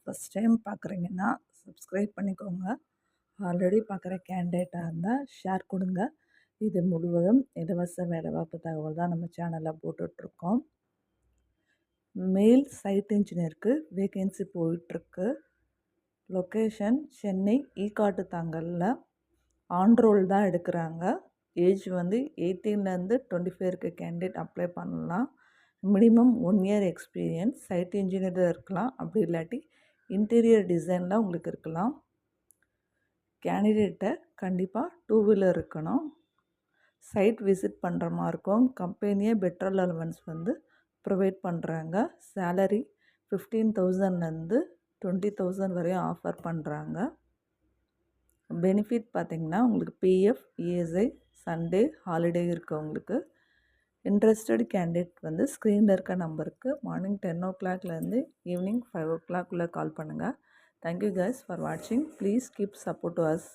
First time பார்க்குறீங்கன்னா subscribe பண்ணிக்கோங்க. Already பார்க்குற கேண்டிடேட்டாக இருந்தால் ஷேர் கொடுங்க. இது முழுவதும் இலவச வேலைவாய்ப்பு தகவல் தான் நம்ம சேனலில் போட்டுட்ருக்கோம். மேல் சைட் இன்ஜினியருக்கு வேகன்சி போயிட்டுருக்கு. லொக்கேஷன் சென்னை ஈக்காட்டு தாங்கலில். ஆன்ரோல் தான் எடுக்கிறாங்க. ஏஜ் வந்து 18லேருந்து 25 இருக்க கேண்டிடேட் அப்ளை பண்ணலாம். Minimum 1 year experience. Site engineer இருக்கலாம், அப்படி இல்லாட்டி இன்டீரியர் டிசைனில் உங்களுக்கு இருக்கலாம். கேண்டிடேட்டை கண்டிப்பாக 2 வீலர் இருக்கணும். சைட் விசிட் பண்ணுற மாதிரி இருக்கும். கம்பெனியே பெட்ரோல் அலவன்ஸ் வந்து ப்ரொவைட் பண்ணுறாங்க. சேலரி 15,000லேருந்து 20,000 வரையும் ஆஃபர் பண்ணுறாங்க. பெனிஃபிட் பார்த்திங்கன்னா உங்களுக்கு பிஎஃப், இஎஸ்ஐ, சண்டே ஹாலிடே இருக்குது. உங்களுக்கு இன்ட்ரெஸ்டட் கேண்டிடேட் வந்து ஸ்க்ரீனில் இருக்க நம்பருக்கு மார்னிங் 10 o'clockலேருந்து ஈவினிங் 5 o'clock கால் பண்ணுங்கள். தேங்க்யூ கைஸ் ஃபார் வாட்சிங். Please keep support to us.